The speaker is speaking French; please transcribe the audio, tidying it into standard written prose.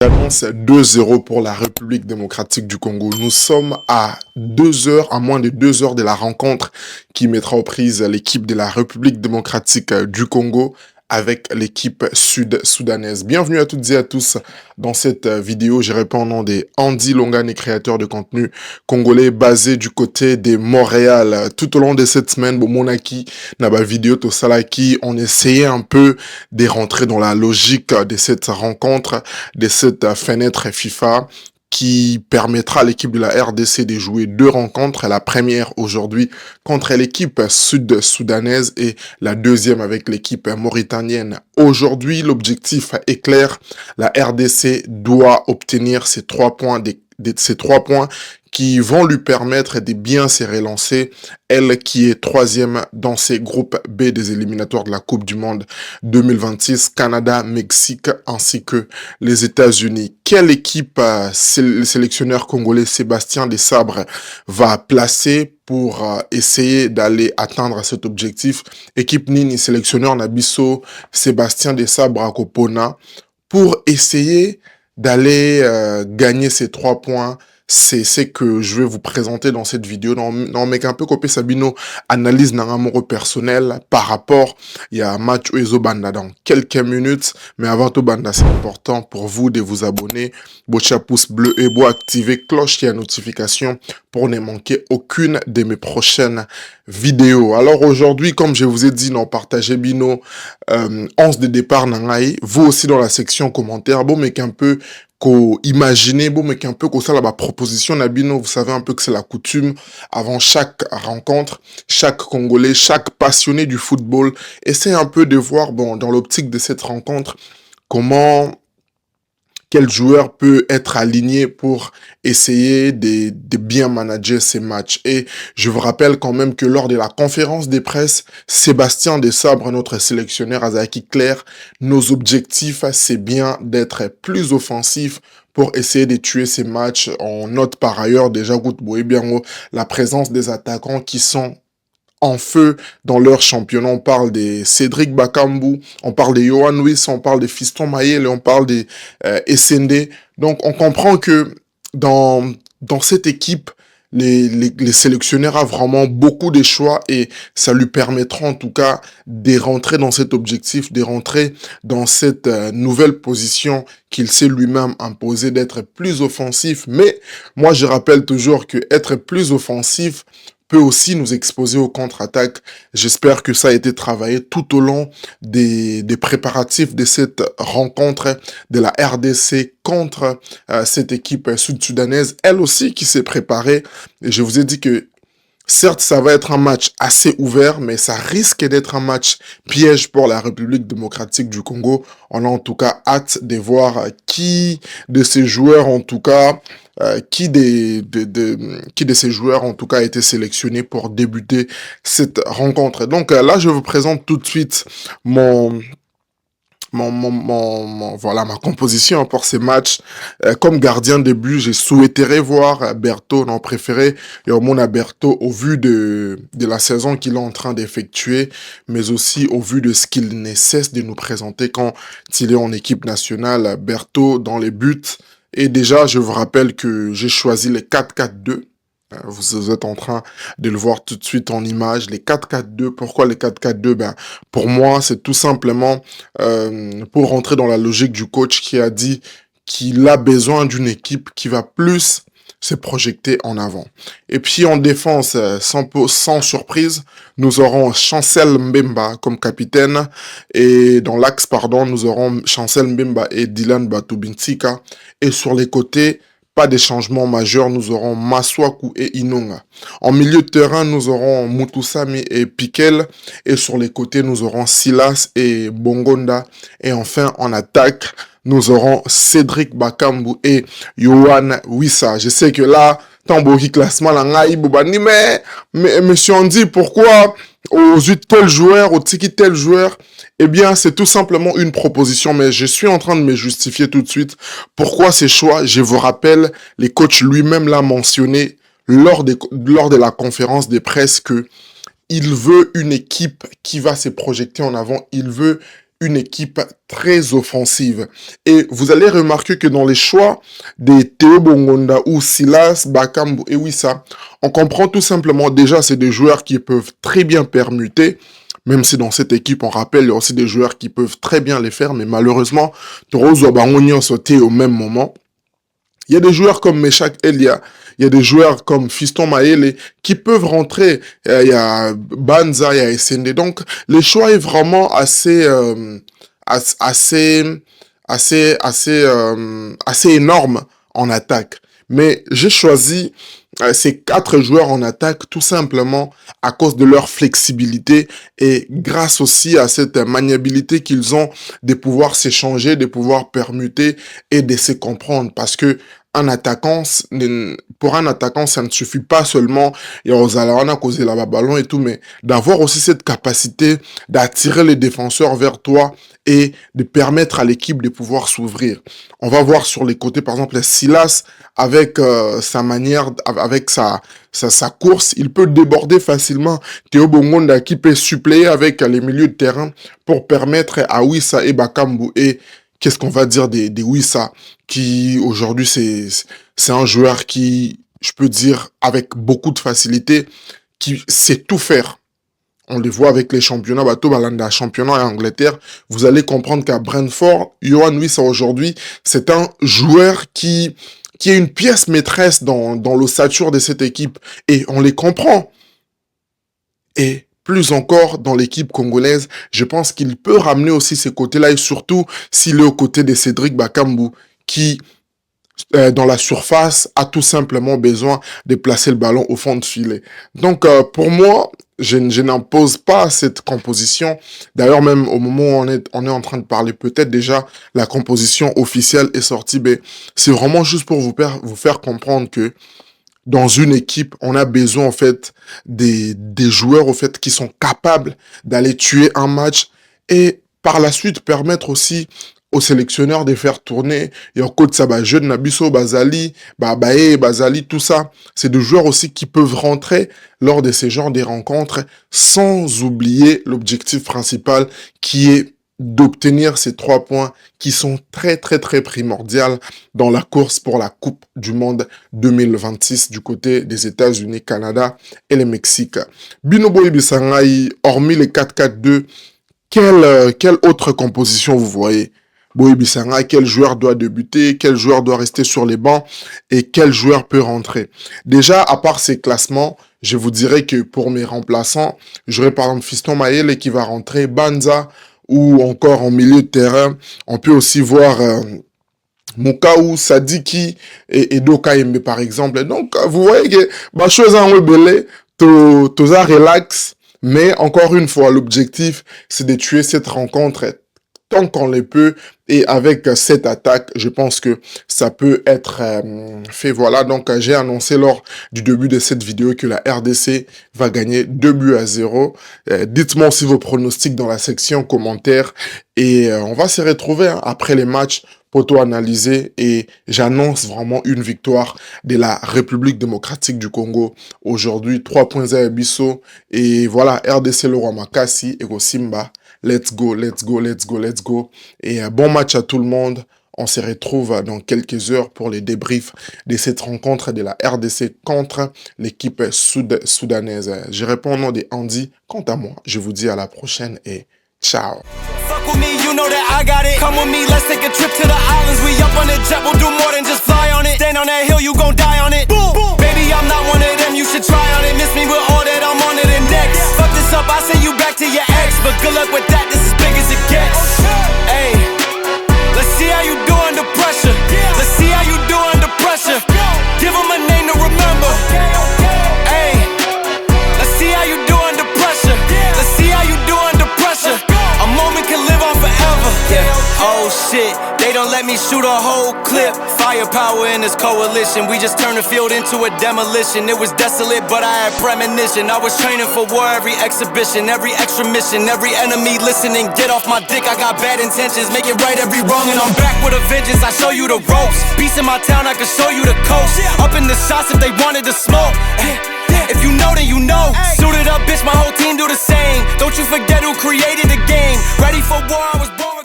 Annonce 2-0 pour la République démocratique du Congo. Nous sommes à 2 heures, à moins de 2 heures de la rencontre qui mettra aux prises l'équipe de la République démocratique du Congo avec l'équipe sud-soudanaise. Bienvenue à toutes et à tous dans cette vidéo. Je réponds au nom de Andy Longane, créateur de contenu congolais basé du côté de Montréal. Tout au long de cette semaine, Monaki, Naba vidéo Tosalaki, on essayait un peu de rentrer dans la logique de cette rencontre, de cette fenêtre FIFA qui permettra à l'équipe de la RDC de jouer 2 rencontres. La première aujourd'hui contre l'équipe sud-soudanaise et la deuxième avec l'équipe mauritanienne. Aujourd'hui, l'objectif est clair. La RDC doit obtenir ces 3 points, ces 3 points qui vont lui permettre de bien se relancer, elle qui est 3e dans ses groupes B des éliminatoires de la Coupe du Monde 2026, Canada, Mexique ainsi que les États-Unis. Quelle équipe le sélectionneur congolais Sébastien Desabre va placer pour essayer d'aller atteindre cet objectif? Équipe Nini, sélectionneur Nabiso Sébastien Desabre à Kopona, pour essayer d'aller gagner ces 3 points. C'est ce que je vais vous présenter dans cette vidéo. Non, mais un peu copé Sabino analyse d'un amour personnel par rapport il y a un match Oezo Banda dans quelques minutes. Mais avant tout Banda, c'est important pour vous de vous abonner. Bocha pouce bleu et bois activer cloche et notification pour ne manquer aucune de mes prochaines vidéos. Alors aujourd'hui, comme je vous ai dit, non, partagez Bino 11 de départ Nangaï. Vous aussi dans la section commentaires. Bon, mais qu'un peu imaginez, bon, mais qu'un peu comme ça, la proposition Nabino, vous savez un peu que c'est la coutume avant chaque rencontre, chaque Congolais, chaque passionné du football essaie un peu de voir, bon, dans l'optique de cette rencontre, quel joueur peut être aligné pour essayer de bien manager ces matchs. Et je vous rappelle quand même que lors de la conférence de presse, Sébastien Desabre, notre sélectionneur Azaki Claire, nos objectifs, c'est bien d'être plus offensif pour essayer de tuer ces matchs. On note par ailleurs déjà la présence des attaquants qui sont en feu dans leur championnat. On parle de Cédric Bakambu, on parle de Yohan Wiss, on parle de Fiston Mayele, on parle de SND. Donc on comprend que dans cette équipe, les sélectionneurs ont vraiment beaucoup de choix et ça lui permettra en tout cas de rentrer dans cet objectif, de rentrer dans cette nouvelle position qu'il s'est lui-même imposé d'être plus offensif. Mais moi je rappelle toujours que être plus offensif peut aussi nous exposer aux contre-attaques. J'espère que ça a été travaillé tout au long des préparatifs de cette rencontre de la RDC contre cette équipe sud-soudanaise, elle aussi qui s'est préparée. Et je vous ai dit que certes, ça va être un match assez ouvert, mais ça risque d'être un match piège pour la République démocratique du Congo. On a en tout cas hâte de voir qui de ces joueurs, en tout cas, qui de ces joueurs, en tout cas, a été sélectionné pour débuter cette rencontre. Donc là, je vous présente tout de suite voilà ma composition pour ces matchs. Comme gardien de but, j'ai souhaité voir Berthaud, non préféré, et au moins Berthaud au vu de la saison qu'il est en train d'effectuer, mais aussi au vu de ce qu'il ne cesse de nous présenter quand il est en équipe nationale. Berthaud dans les buts. Et déjà, je vous rappelle que j'ai choisi les 4-4-2. Vous êtes en train de le voir tout de suite en image, les 4-4-2. Pourquoi les 4-4-2? Ben, pour moi, c'est tout simplement pour rentrer dans la logique du coach qui a dit qu'il a besoin d'une équipe qui va plus se projeter en avant. Et puis en défense, sans surprise, nous aurons Chancel Mbemba comme capitaine. Et dans l'axe, nous aurons Chancel Mbemba et Dylan Batubintika. Et sur les côtés, pas de changements majeurs, nous aurons Maswaku et Inonga. En milieu de terrain, nous aurons Mutusami et Pikel. Et sur les côtés, nous aurons Silas et Bongonda. Et enfin, en attaque, nous aurons Cédric Bakambu et Yohan Wissa. Je sais que là, Tamboki classement, mais monsieur Andy, pourquoi aux yeux de tel joueur, au tiki tel joueur? Eh bien, c'est tout simplement une proposition, mais je suis en train de me justifier tout de suite. Pourquoi ces choix? Je vous rappelle, les coachs lui-même l'a mentionné lors de la conférence de presse que il veut une équipe qui va se projeter en avant. Il veut une équipe très offensive. Et vous allez remarquer que dans les choix des Théo Bongonda ou Silas, Bakambu et Wissa, on comprend tout simplement, déjà, c'est des joueurs qui peuvent très bien permuter. Même si dans cette équipe, on rappelle, il y a aussi des joueurs qui peuvent très bien les faire, mais malheureusement, Torozo Bangonio sauté au même moment. Il y a des joueurs comme Meshak Elia, il y a des joueurs comme Fiston Maele qui peuvent rentrer. Il y a Banza, il y a SND. Donc, le choix est vraiment assez énorme en attaque. Mais j'ai choisi ces 4 joueurs en attaque tout simplement à cause de leur flexibilité et grâce aussi à cette maniabilité qu'ils ont de pouvoir s'échanger, de pouvoir permuter et de se comprendre. Parce que pour un attaquant, ça ne suffit pas seulement à causer la ballon et tout, mais d'avoir aussi cette capacité d'attirer les défenseurs vers toi et de permettre à l'équipe de pouvoir s'ouvrir. On va voir sur les côtés, par exemple, Silas, avec sa manière, avec sa course, il peut déborder facilement. Théo Bongonda qui peut suppléer avec les milieux de terrain pour permettre à Wissa et Bakambu et qu'est-ce qu'on va dire des Wissa, qui aujourd'hui c'est un joueur qui, je peux dire, avec beaucoup de facilité, qui sait tout faire. On les voit avec les championnats, championnat en Angleterre. Vous allez comprendre qu'à Brentford, Yohan Wissa aujourd'hui, c'est un joueur qui est une pièce maîtresse dans l'ossature de cette équipe. Et on les comprend. Et plus encore dans l'équipe congolaise, je pense qu'il peut ramener aussi ces côtés-là, et surtout s'il est aux côtés de Cédric Bakambu, qui, dans la surface, a tout simplement besoin de placer le ballon au fond de filet. Donc, pour moi, je n'impose pas cette composition. D'ailleurs, même au moment où on est en train de parler, peut-être déjà la composition officielle est sortie, mais c'est vraiment juste pour vous faire comprendre que dans une équipe, on a besoin en fait des joueurs en fait qui sont capables d'aller tuer un match et par la suite permettre aussi aux sélectionneurs de faire tourner et au coach Saba jeune Nabiso Bazali, Babae, Bazali, tout ça, c'est des joueurs aussi qui peuvent rentrer lors de ces genres de rencontres sans oublier l'objectif principal qui est d'obtenir ces 3 points qui sont très primordiaux dans la course pour la Coupe du Monde 2026 du côté des États-Unis, Canada et le Mexique. Binobo Ibisangai, hormis les 4-4-2, quelle autre composition vous voyez? Boy Bissanga, quel joueur doit débuter, quel joueur doit rester sur les bancs et quel joueur peut rentrer. Déjà, à part ces classements, je vous dirais que pour mes remplaçants, j'aurais par exemple Fiston Maele qui va rentrer, Banza ou encore en milieu de terrain. On peut aussi voir Moukao, Sadiki et Doka Yembe par exemple. Donc, vous voyez que ma chose en rebelle, tout ça relax. Mais encore une fois, l'objectif, c'est de tuer cette rencontre tant qu'on le peut. Et avec cette attaque, je pense que ça peut être fait. Voilà, donc j'ai annoncé lors du début de cette vidéo que la RDC va gagner 2-0. Dites-moi aussi vos pronostics dans la section commentaires. Et on va se retrouver après les matchs pour tout analyser. Et j'annonce vraiment une victoire de la République démocratique du Congo. Aujourd'hui, 3 points à Ebisso. Et voilà, RDC Leroy Makassi et Simba. Let's go, let's go, let's go, let's go. Et bon match à tout le monde. On se retrouve dans quelques heures pour les débriefs de cette rencontre de la RDC contre l'équipe soudanaise. Je réponds au nom de Andy. Quant à moi, je vous dis à la prochaine et ciao. Fuck with me, you know that I got it. Come with me, let's take a trip to the islands. We up on the jet, we'll do more than just fly on it. Stand on that hill, you gon' die on it. Boom, boom. Baby, I'm not one of them, you should try on it. Miss me with all that, I'm on it and next. Fuck this up, I send you back to your ex. But good luck with that, this is big as it gets. Hey, let's see how you do under pressure. Let's see how you do under pressure. Give them a name to remember. Hey, let's see how you do under pressure. Let's see how you do under pressure. A moment can live on forever. Yeah. Oh shit. They don't let me shoot a whole clip. Firepower in this coalition. We just turned the field into a demolition. It was desolate, but I had premonition. I was training for war every exhibition, every extra mission, every enemy listening. Get off my dick, I got bad intentions. Make it right every wrong, and I'm back with a vengeance. I show you the ropes. Peace in my town, I can show you the coast. Up in the shots if they wanted to smoke. If you know, then you know. Suited up, bitch, my whole team do the same. Don't you forget who created the game. Ready for war, I was born.